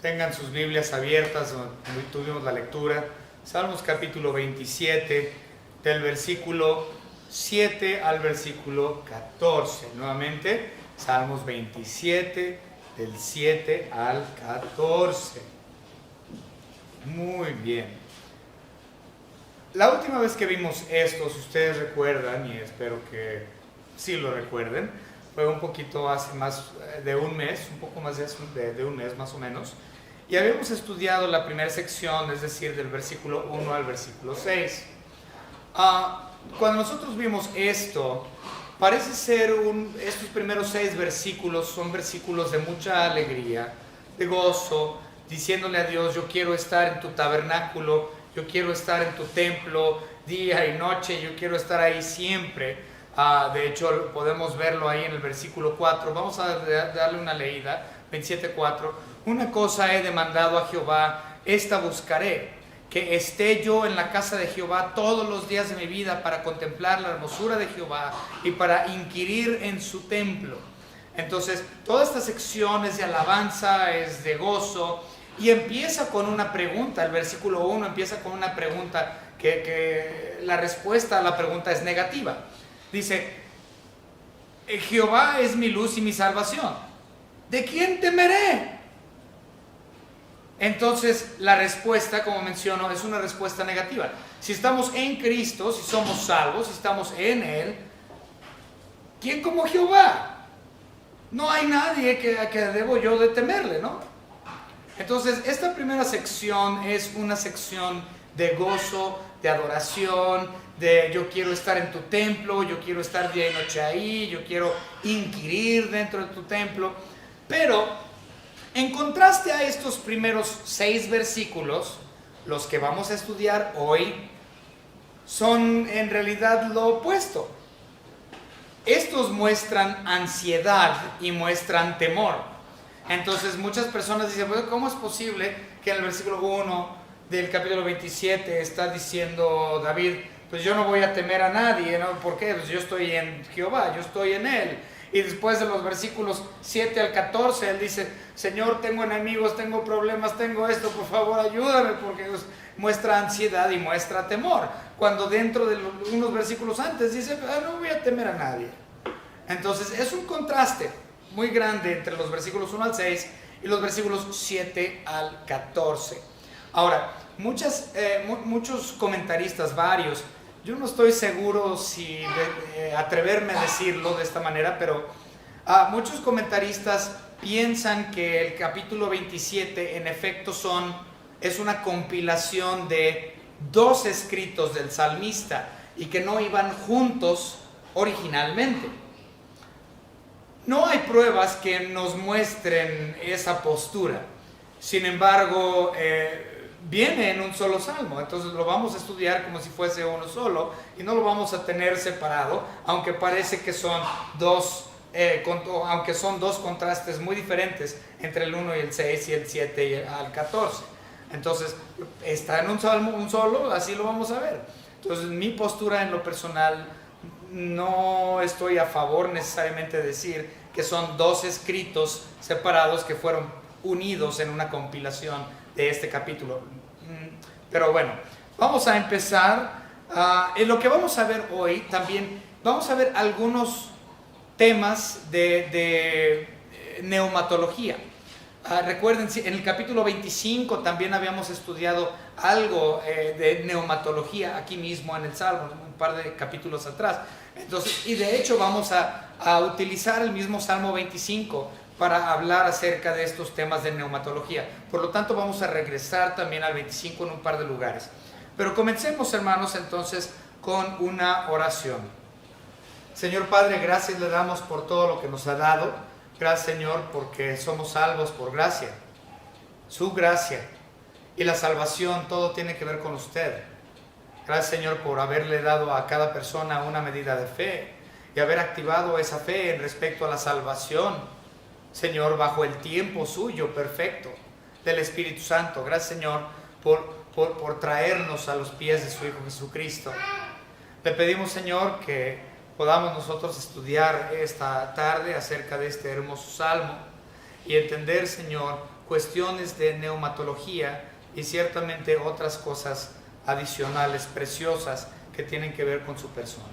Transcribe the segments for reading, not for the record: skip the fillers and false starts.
Tengan sus Biblias abiertas, donde tuvimos la lectura. Salmos capítulo 27, del versículo 7 al versículo 14. Nuevamente, Salmos 27, del 7 al 14. Muy bien. La última vez que vimos esto, si ustedes recuerdan, y espero que sí lo recuerden, fue un poquito hace más de un mes, un poco más de un mes más o menos, y habíamos estudiado la primera sección, es decir, del versículo 1 al versículo 6. Cuando nosotros vimos esto, parece ser estos primeros 6 versículos son versículos de mucha alegría, de gozo, diciéndole a Dios: yo quiero estar en tu tabernáculo, yo quiero estar en tu templo día y noche, yo quiero estar ahí siempre. De hecho, podemos verlo ahí en el versículo 4. Vamos a darle una leída, 27:4. Una cosa he demandado a Jehová, esta buscaré, que esté yo en la casa de Jehová todos los días de mi vida, para contemplar la hermosura de Jehová y para inquirir en su templo. Entonces, toda esta sección es de alabanza, es de gozo, y empieza con una pregunta. El versículo 1 empieza con una pregunta que la respuesta a la pregunta es negativa. Dice: Jehová es mi luz y mi salvación, ¿de quién temeré? Entonces la respuesta, como menciono, es una respuesta negativa. Si estamos en Cristo, si somos salvos, si estamos en Él, ¿quién como Jehová? No hay nadie que debo yo de temerle, ¿no? Entonces, esta primera sección es una sección de gozo, de adoración, de yo quiero estar en tu templo, yo quiero estar día y noche ahí, yo quiero inquirir dentro de tu templo. Pero, en contraste a estos primeros 6 versículos, los que vamos a estudiar hoy son en realidad lo opuesto. Estos muestran ansiedad y muestran temor. Entonces muchas personas dicen: pues, ¿cómo es posible que en el versículo 1 del capítulo 27 está diciendo David: pues yo no voy a temer a nadie, ¿no? ¿Por qué? Pues yo estoy en Jehová, yo estoy en Él. Y después de los versículos 7 al 14, él dice: Señor, tengo enemigos, tengo problemas, tengo esto, por favor ayúdame, porque muestra ansiedad y muestra temor. Cuando dentro de unos versículos antes dice: no voy a temer a nadie. Entonces es un contraste muy grande entre los versículos 1 al 6 y los versículos 7 al 14. Ahora, muchos comentaristas, varios, yo no estoy seguro si atreverme a decirlo de esta manera, pero muchos comentaristas piensan que el capítulo 27 en efecto es una compilación de 2 escritos del salmista y que no iban juntos originalmente. No hay pruebas que nos muestren esa postura. Sin embargo, viene en un solo salmo, entonces lo vamos a estudiar como si fuese uno solo y no lo vamos a tener separado, aunque parece que son dos contrastes muy diferentes entre el 1 y el 6 y el 7 y al 14. Entonces, está en un salmo, un solo, así lo vamos a ver. Entonces, mi postura en lo personal, no estoy a favor necesariamente de decir que son 2 escritos separados que fueron unidos en una compilación de este capítulo. Pero bueno, vamos a empezar. En lo que vamos a ver hoy también vamos a ver algunos temas de neumatología. Recuerden, en el capítulo 25 también habíamos estudiado algo de neumatología aquí mismo en el Salmo, un par de capítulos atrás. Entonces, y de hecho vamos a utilizar el mismo Salmo 25 para hablar acerca de estos temas de neumatología. Por lo tanto, vamos a regresar también al 25 en un par de lugares. Pero comencemos, hermanos, entonces con una oración. Señor Padre, gracias le damos por todo lo que nos ha dado. Gracias, Señor, porque somos salvos por gracia. Su gracia y la salvación, todo tiene que ver con usted. Gracias, Señor, por haberle dado a cada persona una medida de fe y haber activado esa fe en respecto a la salvación, Señor, bajo el tiempo suyo perfecto del Espíritu Santo. Gracias, Señor, por traernos a los pies de su Hijo Jesucristo. Le pedimos, Señor, que podamos nosotros estudiar esta tarde acerca de este hermoso salmo y entender, Señor, cuestiones de neumatología y ciertamente otras cosas adicionales, preciosas, que tienen que ver con su persona.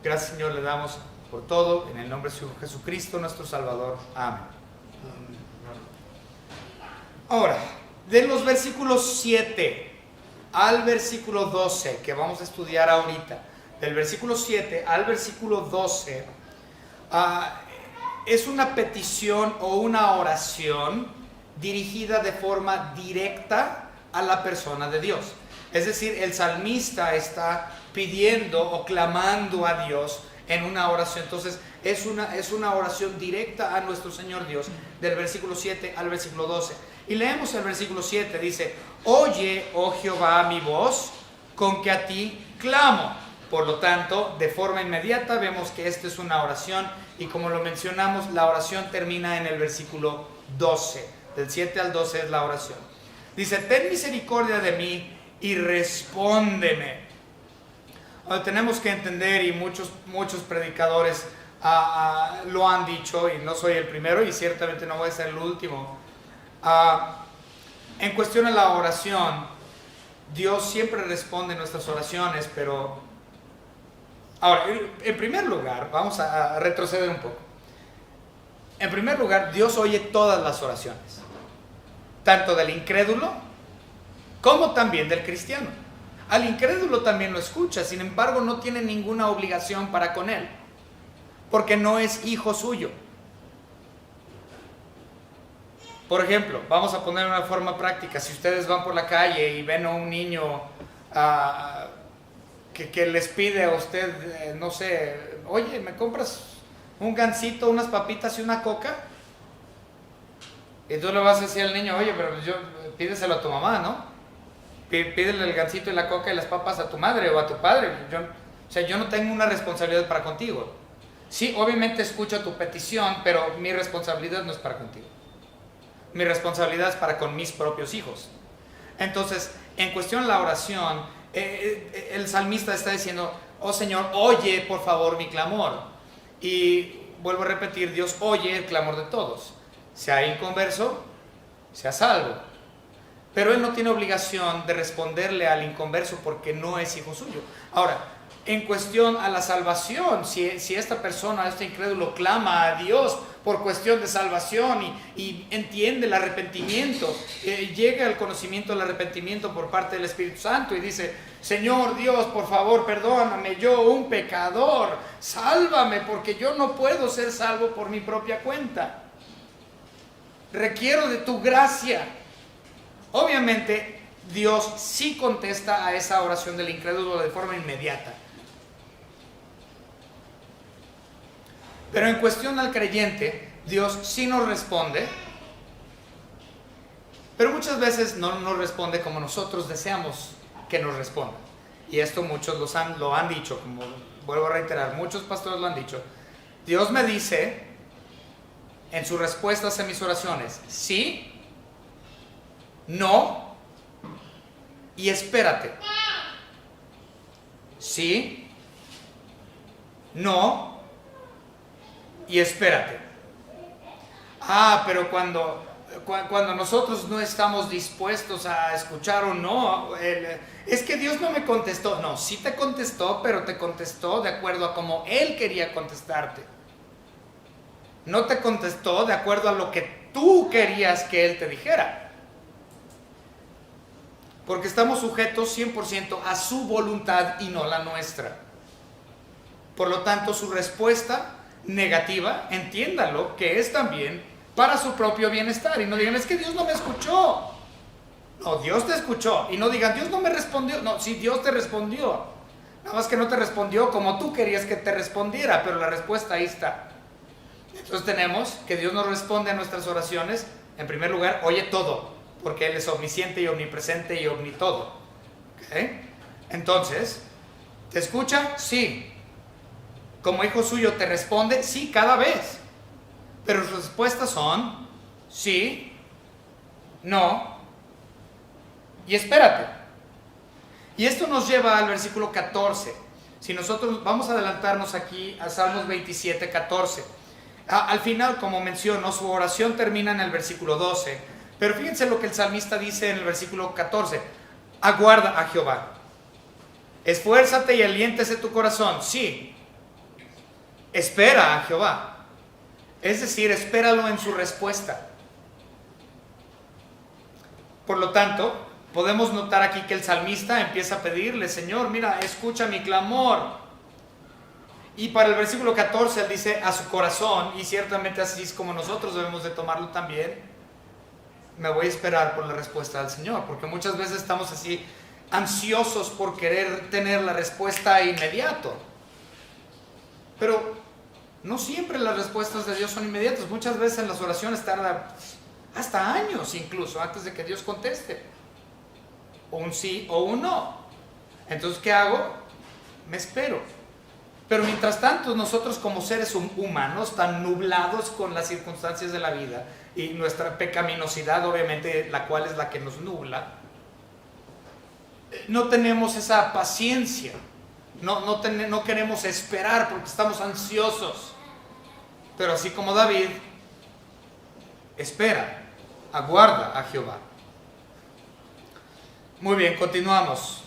Gracias, Señor, le damos por todo, en el nombre de Jesucristo, nuestro Salvador. Amén. Ahora, de los versículos 7 al versículo 12, que vamos a estudiar ahorita, del versículo 7 al versículo 12, es una petición o una oración dirigida de forma directa a la persona de Dios. Es decir, el salmista está pidiendo o clamando a Dios en una oración. Entonces es una oración directa a nuestro Señor Dios, del versículo 7 al versículo 12. Y leemos el versículo 7, dice: oye, oh Jehová, mi voz, con que a ti clamo. Por lo tanto, de forma inmediata vemos que esta es una oración, y como lo mencionamos, la oración termina en el versículo 12. Del 7 al 12 es la oración. Dice: ten misericordia de mí y respóndeme. Ahora, tenemos que entender, y muchos predicadores lo han dicho, y no soy el primero y ciertamente no voy a ser el último. En cuestión a la oración, Dios siempre responde nuestras oraciones, pero ahora, en primer lugar, vamos a retroceder un poco. En primer lugar, Dios oye todas las oraciones, tanto del incrédulo como también del cristiano. Al incrédulo también lo escucha, sin embargo no tiene ninguna obligación para con él, porque no es hijo suyo. Por ejemplo, vamos a poner una forma práctica: si ustedes van por la calle y ven a un niño que les pide a usted, no sé, oye, ¿me compras un gansito, unas papitas y una coca? Y tú le vas a decir al niño: oye, pero pídeselo a tu mamá, ¿no? Pídele el gansito y la coca y las papas a tu madre o a tu padre. Yo no tengo una responsabilidad para contigo. Sí, obviamente escucho tu petición, pero mi responsabilidad no es para contigo. Mi responsabilidad es para con mis propios hijos. Entonces, en cuestión de la oración, el salmista está diciendo: oh Señor, oye por favor mi clamor. Y vuelvo a repetir, Dios oye el clamor de todos, sea inconverso, sea salvo. Pero Él no tiene obligación de responderle al inconverso porque no es hijo suyo. Ahora, en cuestión a la salvación, si esta persona, este incrédulo, clama a Dios por cuestión de salvación y entiende el arrepentimiento, llega al conocimiento del arrepentimiento por parte del Espíritu Santo y dice: Señor Dios, por favor, perdóname, yo un pecador, sálvame, porque yo no puedo ser salvo por mi propia cuenta. Requiero de tu gracia. Obviamente, Dios sí contesta a esa oración del incrédulo de forma inmediata. Pero en cuestión al creyente, Dios sí nos responde, pero muchas veces no nos responde como nosotros deseamos que nos responda. Y esto muchos lo han dicho, como vuelvo a reiterar, muchos pastores lo han dicho. Dios me dice en sus respuestas a mis oraciones: sí, no y espérate. Sí, no y espérate. Pero cuando nosotros no estamos dispuestos a escuchar o no, es que Dios no me contestó. No, sí te contestó, pero te contestó de acuerdo a cómo Él quería contestarte. No te contestó de acuerdo a lo que tú querías que Él te dijera. Porque estamos sujetos 100% a su voluntad y no la nuestra. Por lo tanto, su respuesta negativa, entiéndalo, que es también para su propio bienestar. Y no digan: es que Dios no me escuchó. No, Dios te escuchó. Y no digan: Dios no me respondió. No, sí, Dios te respondió. Nada más que no te respondió como tú querías que te respondiera, pero la respuesta ahí está. Entonces tenemos que Dios nos responde a nuestras oraciones. En primer lugar, oye todo, porque Él es omnisciente y omnipresente y omnitodo. ¿Okay? Entonces, ¿te escucha? Sí. Como hijo suyo, ¿te responde? Sí, cada vez. Pero sus respuestas son: sí, no y espérate. Y esto nos lleva al versículo 14. Si nosotros vamos a adelantarnos aquí a Salmos 27, 14. Al final, como menciono, su oración termina en el versículo 12. Pero fíjense lo que el salmista dice en el versículo 14. Aguarda a Jehová. Esfuérzate y aliéntese tu corazón. Sí. Espera a Jehová. Es decir, espéralo en su respuesta. Por lo tanto, podemos notar aquí que el salmista empieza a pedirle: Señor, mira, escucha mi clamor. Y para el versículo 14 él dice a su corazón, y ciertamente así es como nosotros debemos de tomarlo también: me voy a esperar por la respuesta del Señor, porque muchas veces estamos así ansiosos por querer tener la respuesta inmediato. Pero no siempre las respuestas de Dios son inmediatas. Muchas veces en las oraciones tarda hasta años incluso antes de que Dios conteste, o un sí o un no. Entonces, ¿qué hago? Me espero. Pero mientras tanto, nosotros como seres humanos, tan nublados con las circunstancias de la vida y nuestra pecaminosidad, obviamente, la cual es la que nos nubla, no tenemos esa paciencia, no queremos esperar porque estamos ansiosos. Pero así como David, espera, aguarda a Jehová. Muy bien, continuamos.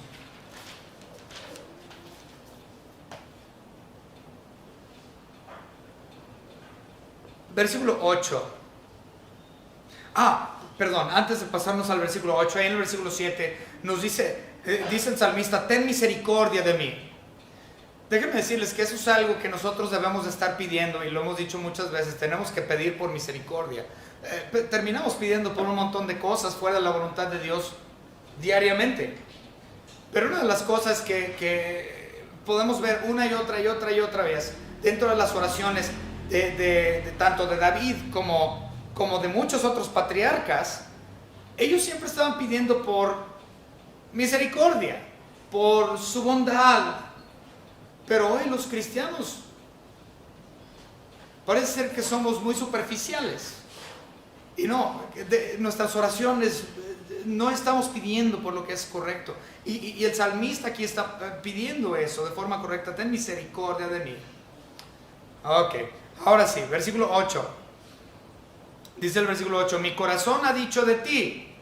Versículo 8. Perdón, antes de pasarnos al versículo 8, ahí en el versículo 7 nos dice el salmista: ten misericordia de mí. Déjenme decirles que eso es algo que nosotros debemos de estar pidiendo, y lo hemos dicho muchas veces: tenemos que pedir por misericordia. Terminamos pidiendo por un montón de cosas fuera de la voluntad de Dios diariamente. Pero una de las cosas que podemos ver una y otra vez dentro de las oraciones de tanto de David como de muchos otros patriarcas, ellos siempre estaban pidiendo por misericordia, por su bondad. Pero hoy los cristianos parece ser que somos muy superficiales, y no, nuestras oraciones no estamos pidiendo por lo que es correcto, y el salmista aquí está pidiendo eso de forma correcta: ten misericordia de mí. Ok, ahora sí, versículo 8. Dice el versículo 8: mi corazón ha dicho de ti,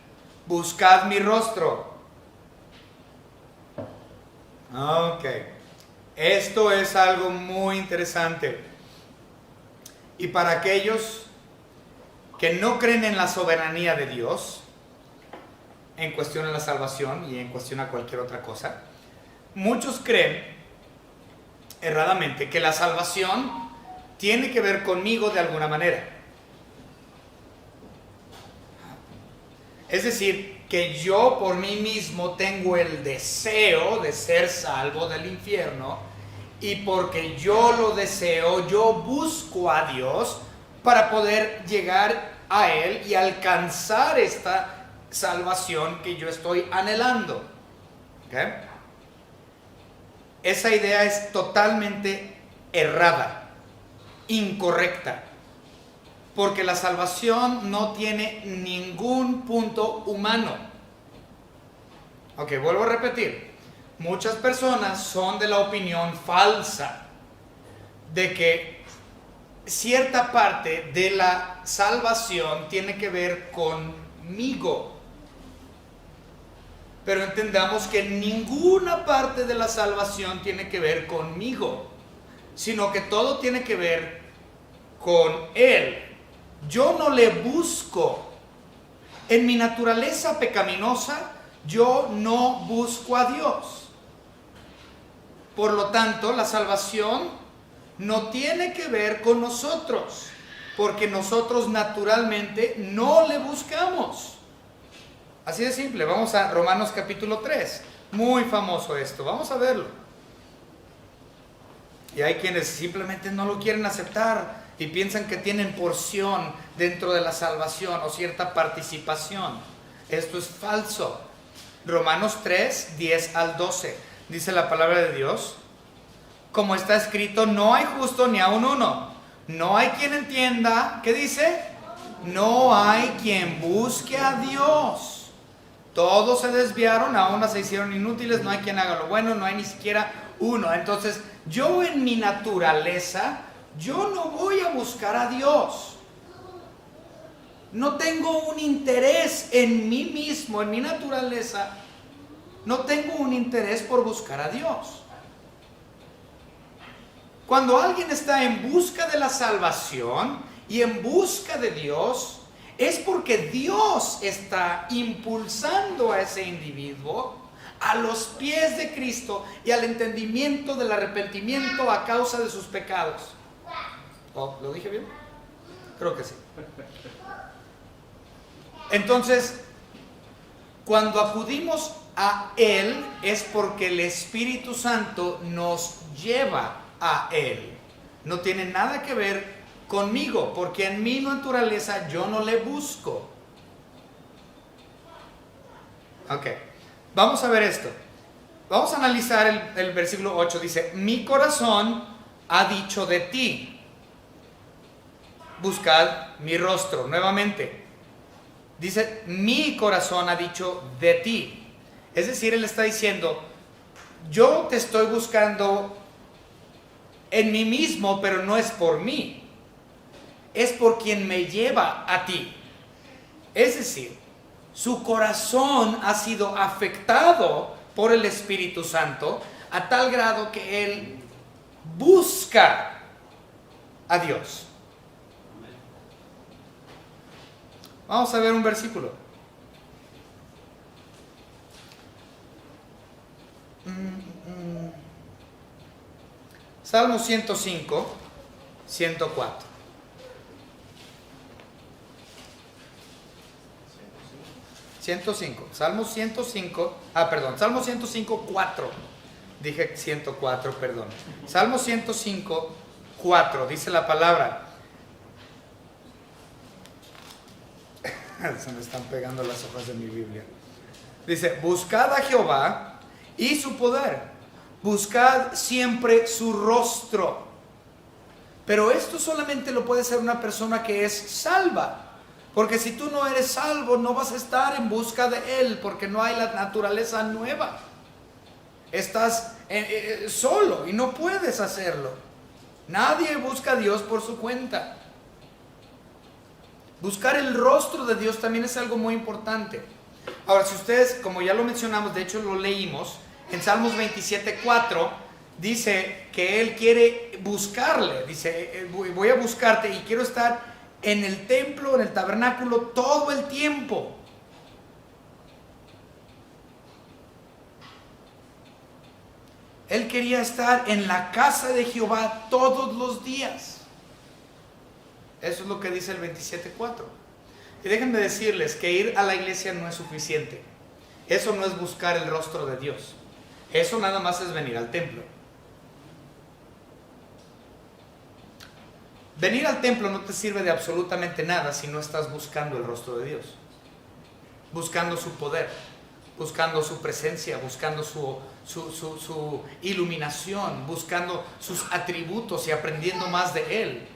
buscad mi rostro. Ok, esto es algo muy interesante. Y para aquellos que no creen en la soberanía de Dios, en cuestión a la salvación y en cuestión a cualquier otra cosa, muchos creen erradamente que la salvación tiene que ver conmigo de alguna manera. Es decir, que yo por mí mismo tengo el deseo de ser salvo del infierno, y porque yo lo deseo, yo busco a Dios para poder llegar a Él y alcanzar esta salvación que yo estoy anhelando. ¿Okay? Esa idea es totalmente errada, incorrecta, porque la salvación no tiene ningún punto humano. Ok, vuelvo a repetir. Muchas personas son de la opinión falsa de que cierta parte de la salvación tiene que ver conmigo. Pero entendamos que ninguna parte de la salvación tiene que ver conmigo, sino que todo tiene que ver con Él. Yo no le busco. En mi naturaleza pecaminosa, yo no busco a Dios. Por lo tanto, la salvación no tiene que ver con nosotros, porque nosotros naturalmente no le buscamos. Así de simple. Vamos a Romanos capítulo 3. Muy famoso esto. Vamos a verlo. Y hay quienes simplemente no lo quieren aceptar y piensan que tienen porción dentro de la salvación o cierta participación. Esto es falso. Romanos 3, 10 al 12. Dice la palabra de Dios: como está escrito, no hay justo ni aun uno. No hay quien entienda. ¿Qué dice? No hay quien busque a Dios. Todos se desviaron, a unas se hicieron inútiles. No hay quien haga lo bueno, no hay ni siquiera uno. Entonces, yo en mi naturaleza, yo no voy a buscar a Dios. no tengo un interés en mí mismo, en mi naturaleza, no tengo un interés por buscar a Dios. Cuando alguien está en busca de la salvación y en busca de Dios, es porque Dios está impulsando a ese individuo a los pies de Cristo y al entendimiento del arrepentimiento a causa de sus pecados. ¿Oh, lo dije bien? Creo que sí. Entonces, cuando acudimos a Él es porque el Espíritu Santo nos lleva a Él. No tiene nada que ver conmigo, porque en mi naturaleza yo no le busco. Ok, vamos a ver esto. Vamos a analizar el versículo 8. Dice, mi corazón ha dicho de ti, buscad mi rostro. Nuevamente, dice, mi corazón ha dicho de ti. Es decir, Él está diciendo, yo te estoy buscando en mí mismo, pero no es por mí. Es por quien me lleva a ti. Es decir, su corazón ha sido afectado por el Espíritu Santo a tal grado que Él busca a Dios. Vamos a ver un versículo. Salmo 105, 104. Salmo 105, 4. Dije 104, perdón. Salmo 105, 4. Dice la palabra. Se me están pegando las hojas de mi Biblia. Dice, buscad a Jehová y su poder. Buscad siempre su rostro. Pero esto solamente lo puede hacer una persona que es salva. Porque si tú no eres salvo, no vas a estar en busca de Él, porque no hay la naturaleza nueva. Estás solo y no puedes hacerlo. Nadie busca a Dios por su cuenta. Buscar el rostro de Dios también es algo muy importante. Ahora, si ustedes, como ya lo mencionamos, de hecho lo leímos, en Salmos 27:4, dice que Él quiere buscarle. Dice, voy a buscarte y quiero estar en el templo, en el tabernáculo, todo el tiempo. Él quería estar en la casa de Jehová todos los días. Eso es lo que dice el 27:4. Y déjenme decirles que ir a la iglesia no es suficiente. Eso no es buscar el rostro de Dios. Eso nada más es venir al templo. Venir al templo no te sirve de absolutamente nada si no estás buscando el rostro de Dios, buscando su poder, buscando su presencia, buscando su iluminación, buscando sus atributos y aprendiendo más de Él.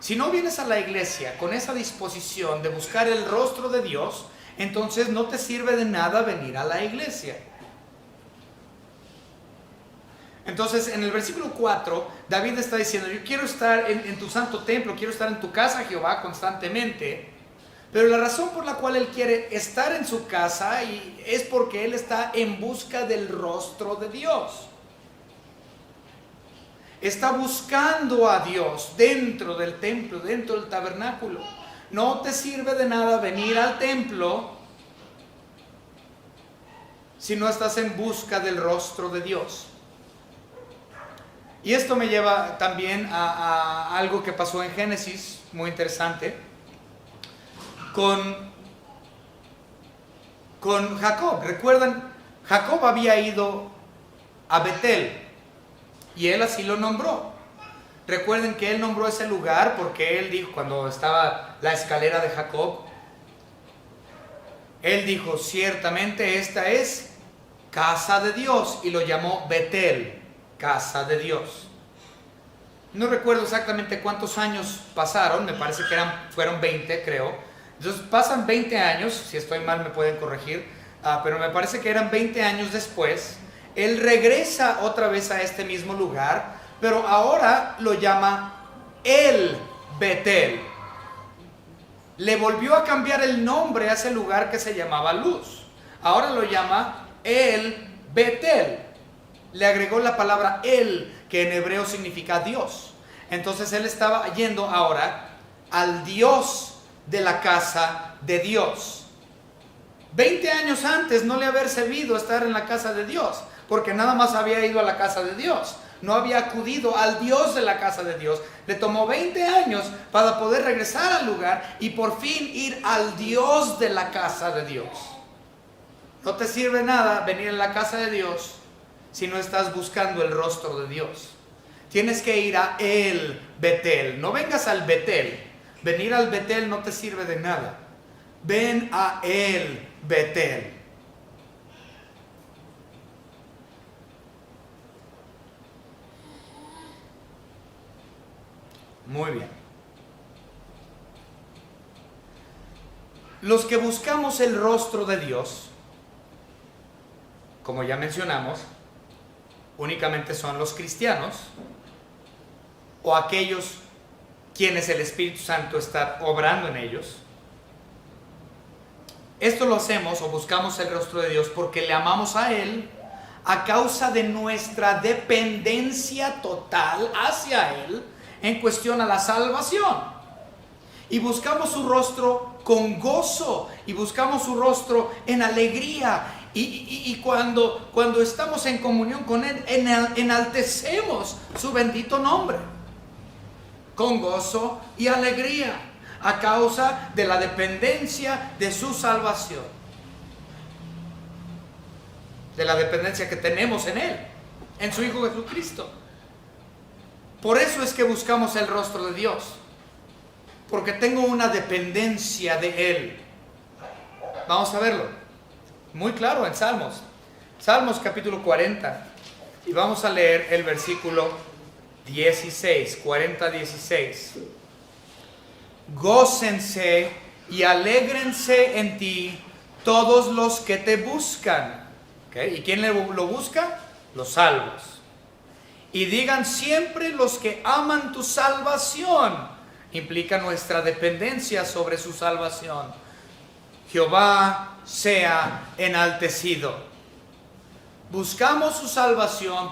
Si no vienes a la iglesia con esa disposición de buscar el rostro de Dios, entonces no te sirve de nada venir a la iglesia. Entonces, en el versículo 4, David está diciendo, yo quiero estar en tu santo templo, quiero estar en tu casa, Jehová, constantemente. Pero la razón por la cual él quiere estar en su casa es porque él está en busca del rostro de Dios. Está buscando a Dios dentro del templo, dentro del tabernáculo. No te sirve de nada venir al templo si no estás en busca del rostro de Dios. Y esto me lleva también a algo que pasó en Génesis, muy interesante, con Jacob. ¿Recuerdan? Jacob había ido a Betel y él así lo nombró. Recuerden que él nombró ese lugar porque él dijo, cuando estaba la escalera de Jacob, él dijo, ciertamente esta es casa de Dios, y lo llamó Betel, casa de Dios. No recuerdo exactamente cuántos años pasaron, me parece que fueron 20, creo. Entonces pasan 20 años, si estoy mal me pueden corregir, pero me parece que eran 20 años después. Él regresa otra vez a este mismo lugar, pero ahora lo llama el Betel. le volvió a cambiar el nombre a ese lugar que se llamaba Luz. Ahora lo llama El Betel. Le agregó la palabra El, que en hebreo significa Dios. Entonces él estaba yendo ahora al Dios de la casa de Dios. 20 años antes no le había servido estar en la casa de Dios, porque nada más había ido a la casa de Dios. No había acudido al Dios de la casa de Dios. Le tomó 20 años para poder regresar al lugar y por fin ir al Dios de la casa de Dios. No te sirve nada venir a la casa de Dios si no estás buscando el rostro de Dios. Tienes que ir a El Betel. No vengas al Betel. Venir al Betel no te sirve de nada. Ven a El Betel. Muy bien. Los que buscamos el rostro de Dios, como ya mencionamos, únicamente son los cristianos o aquellos quienes el Espíritu Santo está obrando en ellos. Esto lo hacemos o buscamos el rostro de Dios porque le amamos a Él a causa de nuestra dependencia total hacia Él en cuestión a la salvación. Y buscamos su rostro con gozo y buscamos su rostro en alegría. Y cuando estamos en comunión con Él, enaltecemos su bendito nombre con gozo y alegría a causa de la dependencia de su salvación, de la dependencia que tenemos en Él, en su Hijo Jesucristo. Por eso es que buscamos el rostro de Dios, porque tengo una dependencia de Él. Vamos a verlo muy claro en Salmos capítulo 40, y vamos a leer el versículo 16, 40-16. Gócense y alégrense en ti todos los que te buscan. ¿Okay? ¿Y quién lo busca? Los salvos. Y digan siempre los que aman tu salvación. Implica nuestra dependencia sobre su salvación. Jehová sea enaltecido. Buscamos su salvación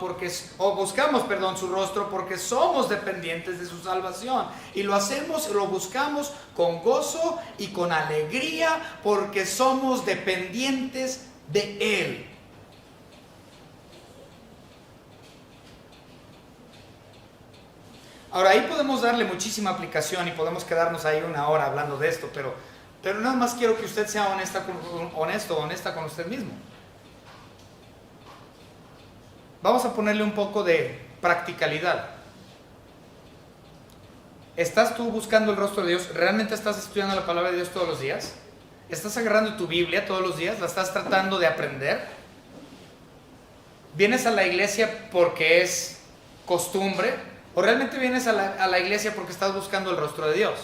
su rostro porque somos dependientes de su salvación. Y lo hacemos, lo buscamos con gozo y con alegría porque somos dependientes de Él. Ahora ahí podemos darle muchísima aplicación y podemos quedarnos ahí una hora hablando de esto, pero nada más quiero que usted sea honesta con usted mismo. Vamos a ponerle un poco de practicalidad. ¿Estás tú buscando el rostro de Dios? ¿Realmente estás estudiando la palabra de Dios todos los días? ¿Estás agarrando tu Biblia todos los días? ¿La estás tratando de aprender? ¿Vienes a la iglesia porque es costumbre? ¿O realmente vienes a la iglesia porque estás buscando el rostro de Dios?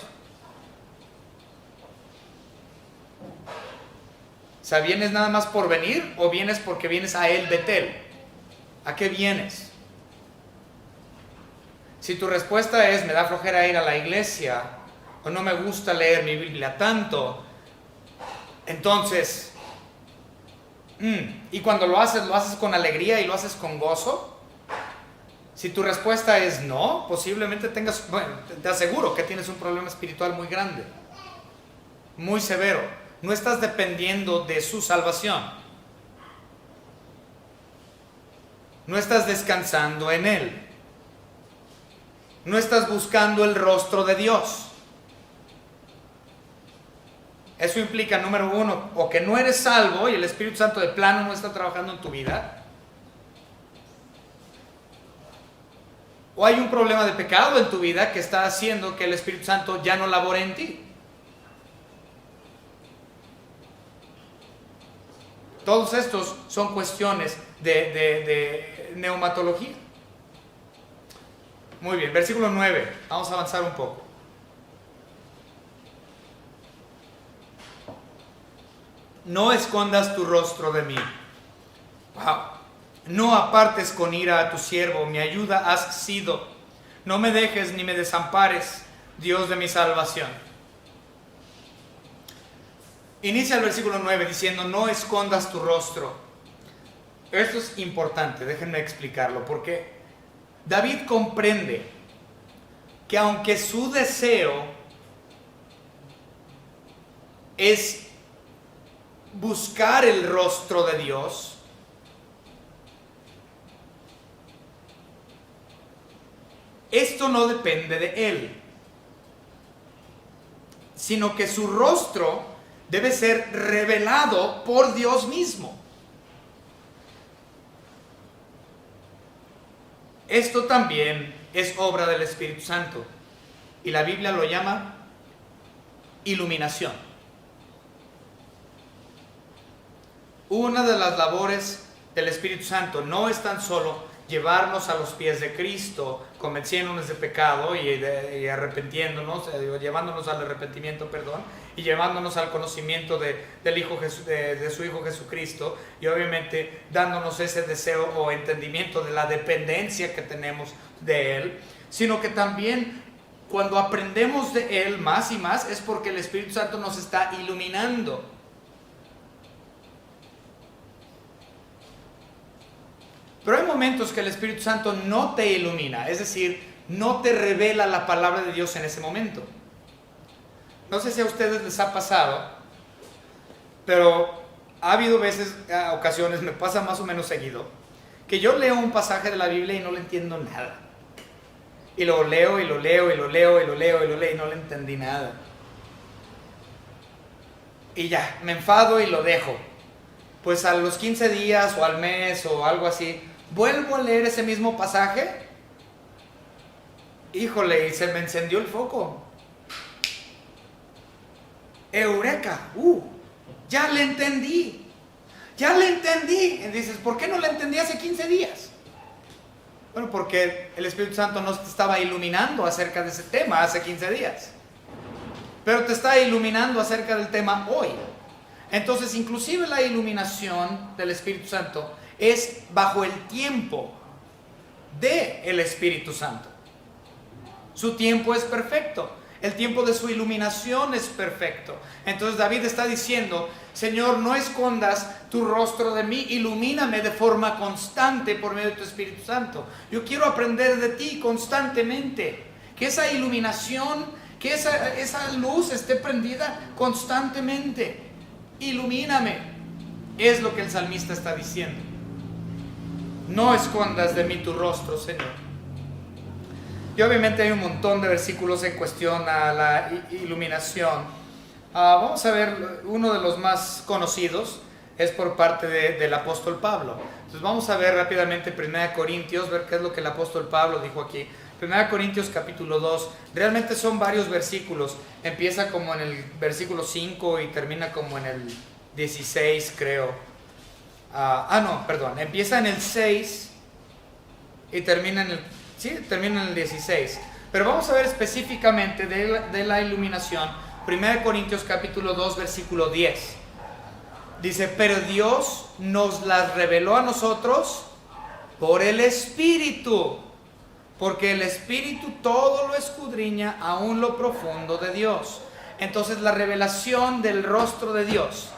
O sea, ¿vienes nada más por venir o vienes porque vienes a El Betel? ¿A qué vienes? Si tu respuesta es me da flojera ir a la iglesia o no me gusta leer mi Biblia tanto, entonces, y cuando lo haces con alegría y lo haces con gozo. Si tu respuesta es no, posiblemente te aseguro que tienes un problema espiritual muy grande, muy severo. No estás dependiendo de su salvación. No estás descansando en Él. No estás buscando el rostro de Dios. Eso implica, número uno, o que no eres salvo y el Espíritu Santo de plano no está trabajando en tu vida, o hay un problema de pecado en tu vida que está haciendo que el Espíritu Santo ya no labore en ti. Todos estos son cuestiones de neumatología. Muy bien, versículo 9. Vamos a avanzar un poco. No escondas tu rostro de mí. Wow. No apartes con ira a tu siervo, mi ayuda has sido. No me dejes ni me desampares, Dios de mi salvación. Inicia el versículo 9 diciendo, no escondas tu rostro. Esto es importante, déjenme explicarlo, porque David comprende que aunque su deseo es buscar el rostro de Dios, esto no depende de él, sino que su rostro debe ser revelado por Dios mismo. Esto también es obra del Espíritu Santo y la Biblia lo llama iluminación. Una de las labores del Espíritu Santo no es tan solo llevarnos a los pies de Cristo, convenciéndonos de pecado y arrepintiéndonos, llevándonos al arrepentimiento, y llevándonos al conocimiento del Hijo de su Hijo Jesucristo, y obviamente dándonos ese deseo o entendimiento de la dependencia que tenemos de Él, sino que también cuando aprendemos de Él más y más es porque el Espíritu Santo nos está iluminando. Pero hay momentos que el Espíritu Santo no te ilumina, es decir, no te revela la palabra de Dios en ese momento. No sé si a ustedes les ha pasado, pero ha habido veces, ocasiones, me pasa más o menos seguido, que yo leo un pasaje de la Biblia y no le entiendo nada. Y lo leo y lo leo y lo leo y lo leo y lo leo y no le entendí nada. Y ya, me enfado y lo dejo. Pues a los 15 días o al mes o algo así, vuelvo a leer ese mismo pasaje. Híjole, y se me encendió el foco. Eureka, ya le entendí. Ya le entendí. Y dices, ¿por qué no le entendí hace 15 días? Bueno, porque el Espíritu Santo no te estaba iluminando acerca de ese tema hace 15 días. Pero te está iluminando acerca del tema hoy. Entonces, inclusive la iluminación del Espíritu Santo es bajo el tiempo del Espíritu Santo. Su tiempo es perfecto. El tiempo de su iluminación es perfecto. Entonces David está diciendo, Señor, no escondas tu rostro de mí, ilumíname de forma constante por medio de tu Espíritu Santo. Yo quiero aprender de ti constantemente. Que esa iluminación, que esa luz esté prendida constantemente. Ilumíname, es lo que el salmista está diciendo. No escondas de mí tu rostro, Señor. Y obviamente hay un montón de versículos en cuestión a la iluminación. Vamos a ver, uno de los más conocidos es por parte del apóstol Pablo. Entonces vamos a ver rápidamente 1 Corintios, ver qué es lo que el apóstol Pablo dijo aquí. 1 Corintios capítulo 2, realmente son varios versículos, empieza como en el versículo 5 y termina como en el 16 creo. Empieza en el 6 y termina en el 16. Pero vamos a ver específicamente de la iluminación, 1 Corintios capítulo 2 versículo 10. Dice, pero Dios nos las reveló a nosotros por el Espíritu, porque el Espíritu todo lo escudriña aún lo profundo de Dios. Entonces la revelación del rostro de Dios,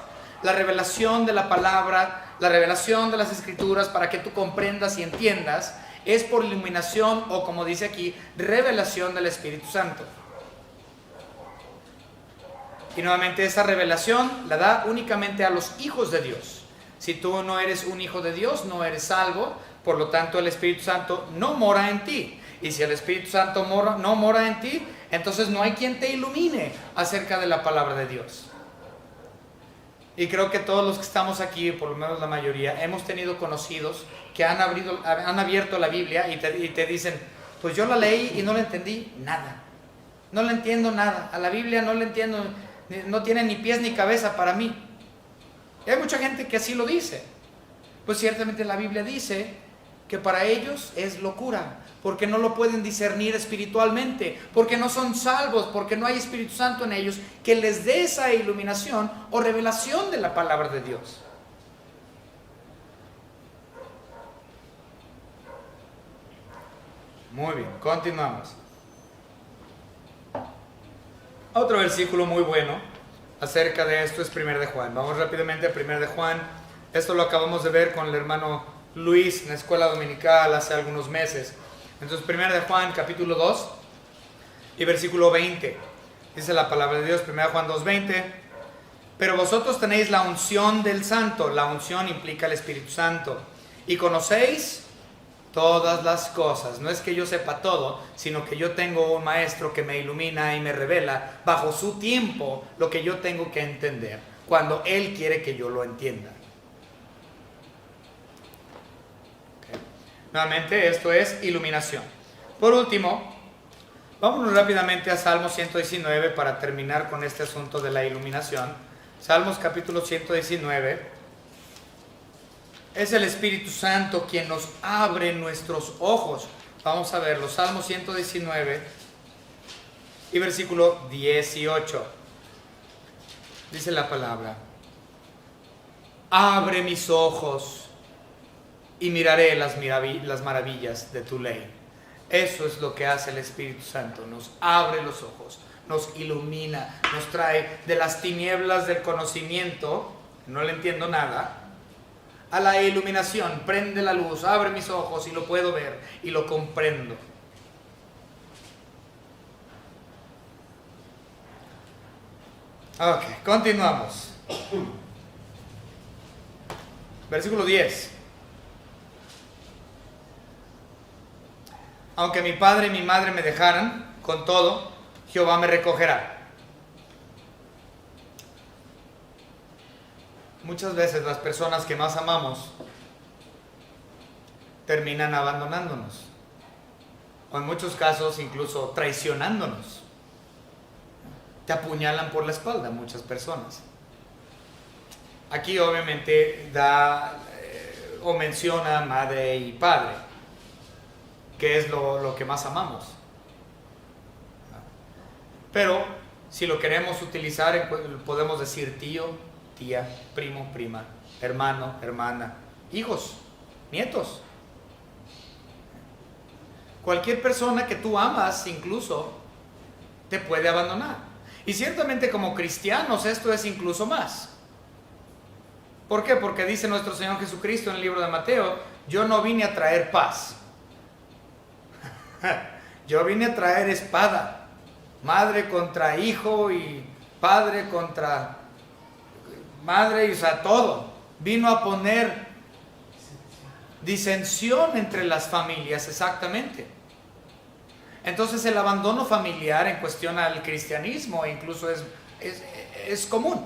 la revelación de la palabra, la revelación de las Escrituras para que tú comprendas y entiendas, es por iluminación o, como dice aquí, revelación del Espíritu Santo. Y nuevamente esa revelación la da únicamente a los hijos de Dios. Si tú no eres un hijo de Dios, no eres salvo. Por lo tanto, el Espíritu Santo no mora en ti. Y si el Espíritu Santo no mora en ti, entonces no hay quien te ilumine acerca de la palabra de Dios. Y creo que todos los que estamos aquí, por lo menos la mayoría, hemos tenido conocidos que han abierto la Biblia y te dicen, pues yo la leí y no le entendí nada. No le entiendo nada. A la Biblia no le entiendo, no tiene ni pies ni cabeza para mí. Y hay mucha gente que así lo dice. Pues ciertamente la Biblia dice que para ellos es locura, porque no lo pueden discernir espiritualmente, porque no son salvos, porque no hay Espíritu Santo en ellos que les dé esa iluminación o revelación de la palabra de Dios. Muy bien, continuamos. Otro versículo muy bueno, acerca de esto es 1 de Juan. Vamos rápidamente a 1 de Juan. Esto lo acabamos de ver con el hermano Luis en la escuela dominical hace algunos meses. Entonces 1 de Juan capítulo 2 y versículo 20. Dice la palabra de Dios, 1 Juan 2:20. Pero vosotros tenéis la unción del Santo. La unción implica el Espíritu Santo. Y conocéis todas las cosas. No es que yo sepa todo, sino que yo tengo un maestro que me ilumina y me revela bajo su tiempo lo que yo tengo que entender, cuando Él quiere que yo lo entienda. Okay. Nuevamente, esto es iluminación. Por último, vámonos rápidamente a Salmos 119 para terminar con este asunto de la iluminación. Salmos capítulo 119. Es el Espíritu Santo quien nos abre nuestros ojos. Vamos a verlo. Salmo 119 y versículo 18. Dice la palabra: abre mis ojos y miraré las maravillas de tu ley. Eso es lo que hace el Espíritu Santo. Nos abre los ojos, nos ilumina, nos trae de las tinieblas del conocimiento, no le entiendo nada, a la iluminación. Prende la luz, abre mis ojos y lo puedo ver y lo comprendo. Ok, continuamos. Versículo 10. Aunque mi padre y mi madre me dejaran, con todo, Jehová me recogerá. Muchas veces las personas que más amamos terminan abandonándonos, o en muchos casos incluso traicionándonos. Te apuñalan por la espalda muchas personas. Aquí obviamente da o menciona madre y padre, que es lo que más amamos. Pero si lo queremos utilizar, podemos decir tío, tía, primo, prima, hermano, hermana, hijos, nietos. Cualquier persona que tú amas incluso te puede abandonar. Y ciertamente como cristianos esto es incluso más. ¿Por qué? Porque dice nuestro Señor Jesucristo en el libro de Mateo: yo no vine a traer paz. Yo vine a traer espada. Madre contra hijo y padre contra madre, y o sea, todo. Vino a poner disensión entre las familias, exactamente. Entonces el abandono familiar en cuestión al cristianismo incluso es común.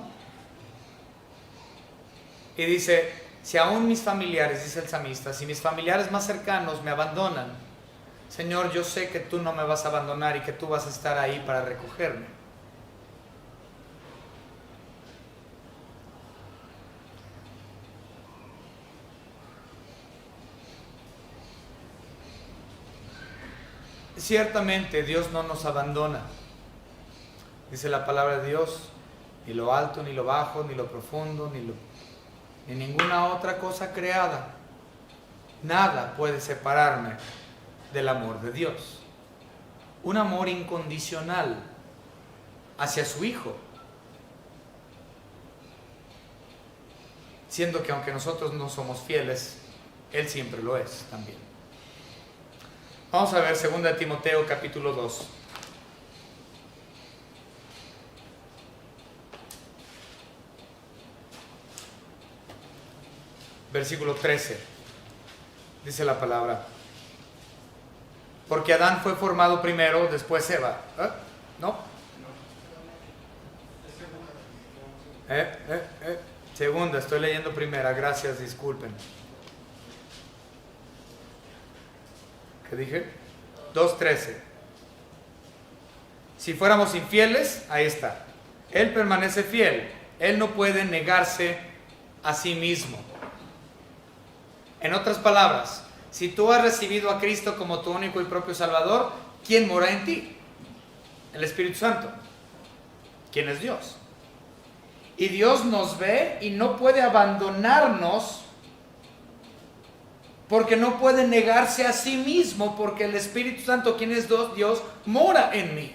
Y dice: si aún mis familiares, dice el salmista, si mis familiares más cercanos me abandonan, Señor, yo sé que tú no me vas a abandonar y que tú vas a estar ahí para recogerme. Ciertamente Dios no nos abandona. Dice la palabra de Dios: ni lo alto, ni lo bajo, ni lo profundo, ni ninguna otra cosa creada, nada puede separarme del amor de Dios. Un amor incondicional hacia su Hijo, siendo que aunque nosotros no somos fieles, Él siempre lo es también. Vamos a ver 2 Timoteo capítulo 2. Versículo 13. Dice la palabra: porque Adán fue formado primero, después Eva. ¿No? Segunda, estoy leyendo primera, gracias, disculpen. ¿Qué dije? 2:13. Si fuéramos infieles, ahí está. Él permanece fiel. Él no puede negarse a sí mismo. En otras palabras, si tú has recibido a Cristo como tu único y propio Salvador, ¿quién mora en ti? El Espíritu Santo. ¿Quién es Dios? Y Dios nos ve y no puede abandonarnos, porque no puede negarse a sí mismo, porque el Espíritu Santo, quien es Dios, mora en mí.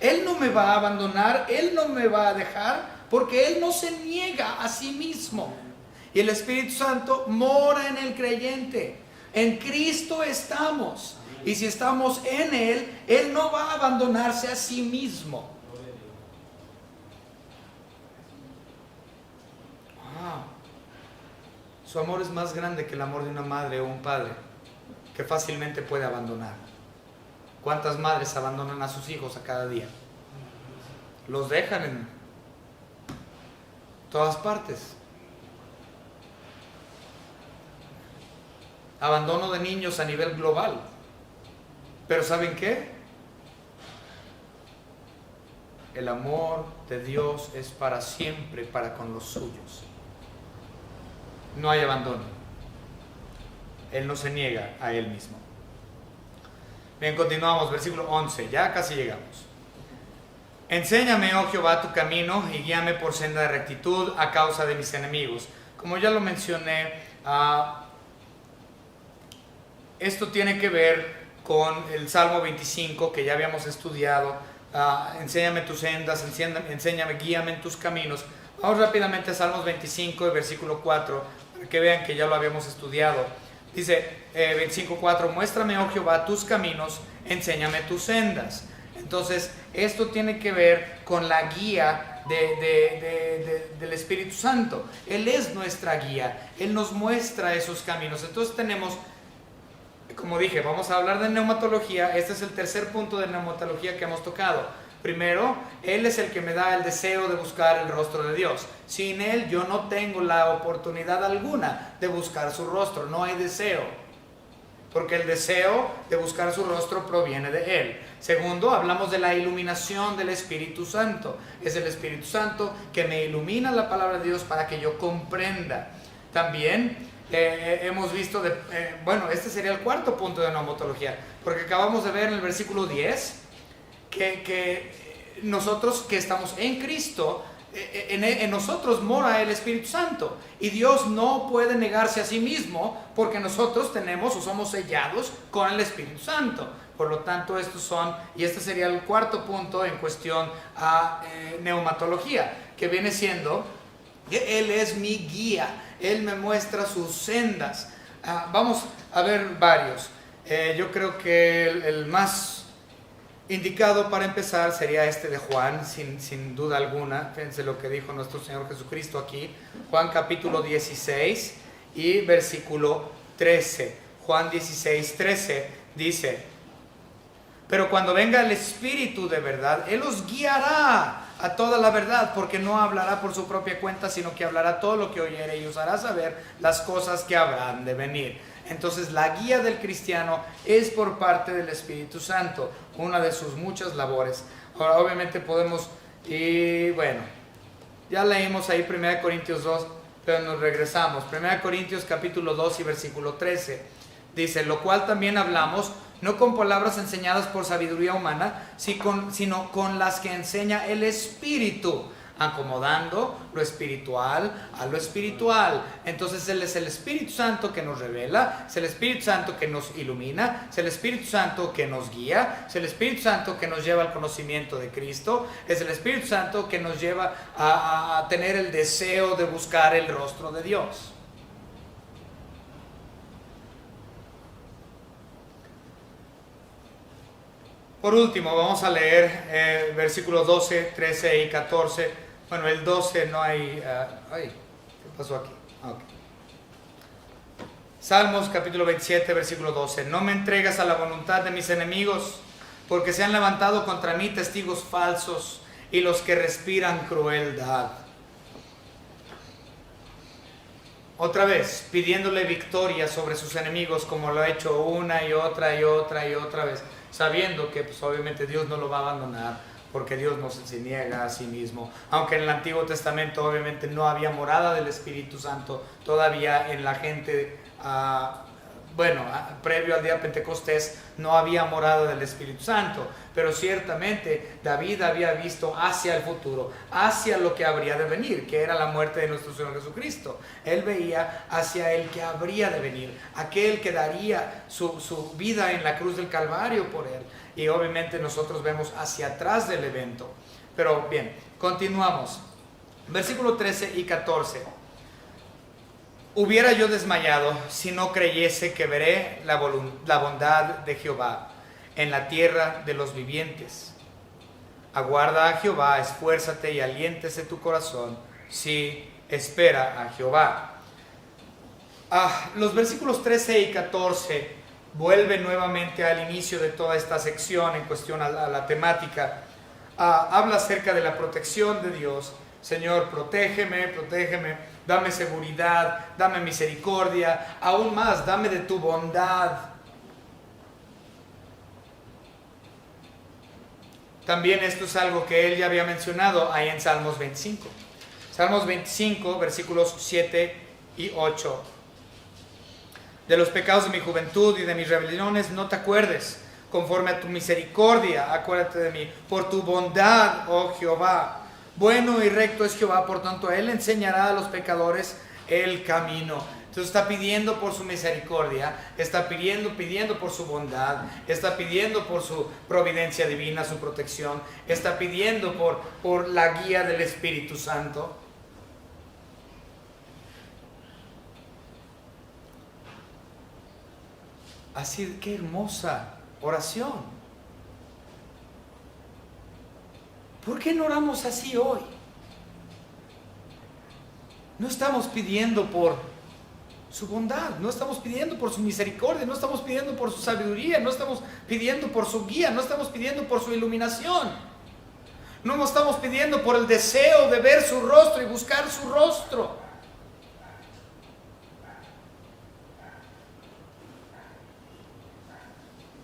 Él no me va a abandonar, Él no me va a dejar, porque Él no se niega a sí mismo. Y el Espíritu Santo mora en el creyente. En Cristo estamos. Y si estamos en Él, Él no va a abandonarse a sí mismo. Su amor es más grande que el amor de una madre o un padre que fácilmente puede abandonar. ¿Cuántas madres abandonan a sus hijos a cada día? Los dejan en todas partes. Abandono de niños a nivel global. Pero ¿saben qué? El amor de Dios es para siempre, para con los suyos. No hay abandono. Él no se niega a Él mismo. Bien, continuamos, versículo 11, ya casi llegamos. Enséñame, oh Jehová, tu camino y guíame por senda de rectitud a causa de mis enemigos. Como ya lo mencioné, esto tiene que ver con el Salmo 25 que ya habíamos estudiado. Enséñame tus sendas, enséñame, guíame en tus caminos. Vamos rápidamente a Salmos 25, el versículo 4, para que vean que ya lo habíamos estudiado. Dice 25:4, muéstrame, oh Jehová, tus caminos, enséñame tus sendas. Entonces, esto tiene que ver con la guía del Espíritu Santo. Él es nuestra guía, Él nos muestra esos caminos. Entonces tenemos, como dije, vamos a hablar de neumatología. Este es el tercer punto de neumatología que hemos tocado. Primero, Él es el que me da el deseo de buscar el rostro de Dios. Sin Él yo no tengo la oportunidad alguna de buscar su rostro. No hay deseo, porque el deseo de buscar su rostro proviene de Él. Segundo, hablamos de la iluminación del Espíritu Santo. Es el Espíritu Santo que me ilumina la palabra de Dios para que yo comprenda. También hemos visto, este sería el cuarto punto de neumatología, porque acabamos de ver en el versículo 10 que nosotros que estamos en Cristo, en nosotros mora el Espíritu Santo, y Dios no puede negarse a sí mismo porque nosotros tenemos o somos sellados con el Espíritu Santo. Por lo tanto, este sería el cuarto punto en cuestión a neumatología, que viene siendo que Él es mi guía, Él me muestra sus sendas. Vamos a ver varios. Yo creo que el más indicado para empezar sería este de Juan, sin duda alguna. Fíjense lo que dijo nuestro Señor Jesucristo aquí. Juan capítulo 16 y versículo 13. Juan 16, 13 dice: pero cuando venga el Espíritu de verdad, Él os guiará a toda la verdad, porque no hablará por su propia cuenta, sino que hablará todo lo que oyere y os hará saber las cosas que habrán de venir. Entonces, la guía del cristiano es por parte del Espíritu Santo, una de sus muchas labores. Ahora, obviamente podemos, y bueno, ya leímos ahí 1 Corintios 2, pero nos regresamos. 1 Corintios capítulo 2 y versículo 13, dice: lo cual también hablamos, no con palabras enseñadas por sabiduría humana, sino con las que enseña el Espíritu, acomodando lo espiritual a lo espiritual. Entonces Él es el Espíritu Santo que nos revela, es el Espíritu Santo que nos ilumina, es el Espíritu Santo que nos guía, es el Espíritu Santo que nos lleva al conocimiento de Cristo, es el Espíritu Santo que nos lleva a tener el deseo de buscar el rostro de Dios. Por último, vamos a leer versículos 12, 13 y 14. Bueno, el 12 no hay... ¿qué pasó aquí? Okay. Salmos capítulo 27, versículo 12. No me entregas a la voluntad de mis enemigos, porque se han levantado contra mí testigos falsos y los que respiran crueldad. Otra vez, pidiéndole victoria sobre sus enemigos, como lo ha hecho una y otra y otra y otra vez, sabiendo que pues, obviamente Dios no lo va a abandonar, porque Dios no se niega a sí mismo. Aunque en el Antiguo Testamento obviamente no había morada del Espíritu Santo todavía en la gente, previo al día de Pentecostés no había morada del Espíritu Santo, pero ciertamente David había visto hacia el futuro, hacia lo que habría de venir, que era la muerte de nuestro Señor Jesucristo. Él veía hacia el que habría de venir, aquel que daría su vida en la cruz del Calvario por él. Y obviamente nosotros vemos hacia atrás del evento. Pero bien, continuamos. Versículo 13 y 14. Hubiera yo desmayado si no creyese que veré la bondad de Jehová en la tierra de los vivientes. Aguarda a Jehová, esfuérzate y aliéntese tu corazón, sí, espera a Jehová. Los versículos 13 y 14 vuelven nuevamente al inicio de toda esta sección en cuestión a la temática. Habla acerca de la protección de Dios. Señor, protégeme, protégeme, dame seguridad, dame misericordia, aún más, dame de tu bondad. También esto es algo que él ya había mencionado ahí en Salmos 25. Salmos 25, versículos 7 y 8. De los pecados de mi juventud y de mis rebeliones no te acuerdes. Conforme a tu misericordia, acuérdate de mí. Por tu bondad, oh Jehová. Bueno y recto es Jehová, por tanto, Él enseñará a los pecadores el camino. Entonces está pidiendo por su misericordia, está pidiendo por su bondad, está pidiendo por su providencia divina, su protección, está pidiendo por la guía del Espíritu Santo. Así, qué hermosa oración. ¿Por qué no oramos así hoy? No estamos pidiendo por su bondad, no estamos pidiendo por su misericordia, no estamos pidiendo por su sabiduría, no estamos pidiendo por su guía, no estamos pidiendo por su iluminación. No estamos pidiendo por el deseo de ver su rostro y buscar su rostro.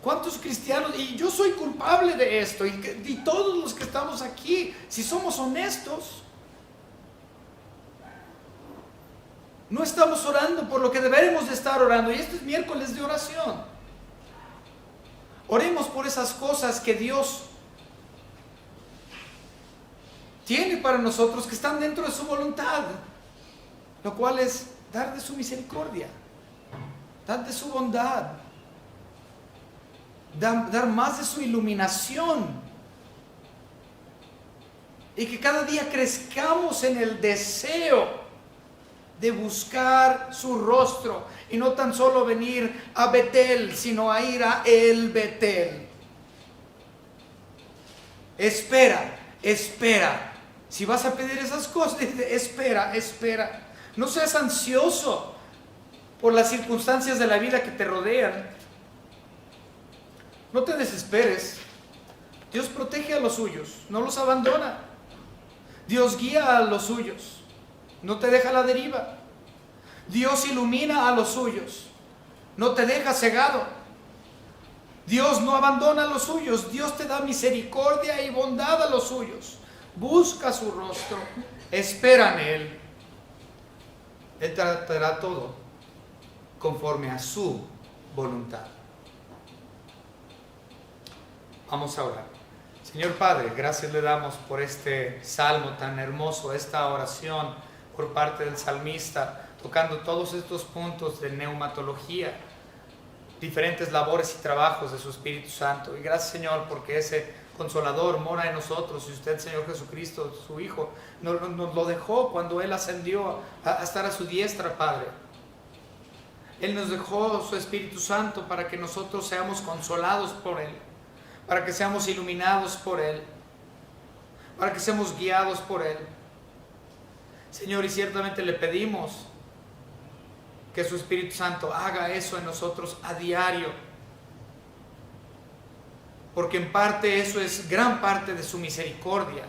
¿Cuántos cristianos, y yo soy culpable de esto, y todos los que estamos aquí, si somos honestos, no estamos orando por lo que deberemos de estar orando? Y este es miércoles de oración. Oremos por esas cosas que Dios tiene para nosotros, que están dentro de su voluntad, lo cual es dar de su misericordia, dar de su bondad, dar más de su iluminación, y que cada día crezcamos en el deseo de buscar su rostro, y no tan solo venir a Betel, sino a ir a el Betel. Espera, espera. Si vas a pedir esas cosas, espera, espera. No seas ansioso por las circunstancias de la vida que te rodean. No te desesperes. Dios protege a los suyos, no los abandona. Dios guía a los suyos, no te deja a la deriva. Dios ilumina a los suyos, no te deja cegado. Dios no abandona a los suyos. Dios te da misericordia y bondad a los suyos. Busca su rostro, espera en Él. Él tratará todo conforme a su voluntad. Vamos a orar. Señor Padre, gracias le damos por este salmo tan hermoso, esta oración por parte del salmista, tocando todos estos puntos de neumatología, diferentes labores y trabajos de su Espíritu Santo. Y gracias, Señor, porque ese Consolador mora en nosotros, y usted, Señor Jesucristo, su Hijo, nos lo dejó cuando Él ascendió a estar a su diestra, Padre. Él nos dejó su Espíritu Santo para que nosotros seamos consolados por Él, para que seamos iluminados por Él, para que seamos guiados por Él. Señor, y ciertamente le pedimos que su Espíritu Santo haga eso en nosotros a diario, porque en parte eso es gran parte de su misericordia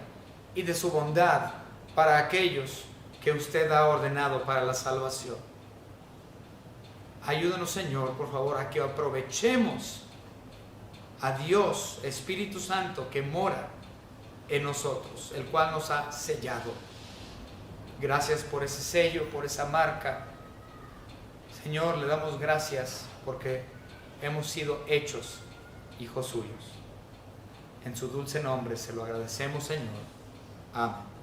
y de su bondad para aquellos que usted ha ordenado para la salvación. Ayúdanos, Señor, por favor, a que aprovechemos a Dios, Espíritu Santo, que mora en nosotros, el cual nos ha sellado. Gracias por ese sello, por esa marca. Señor, le damos gracias porque hemos sido hechos hijos suyos. En su dulce nombre se lo agradecemos, Señor. Amén.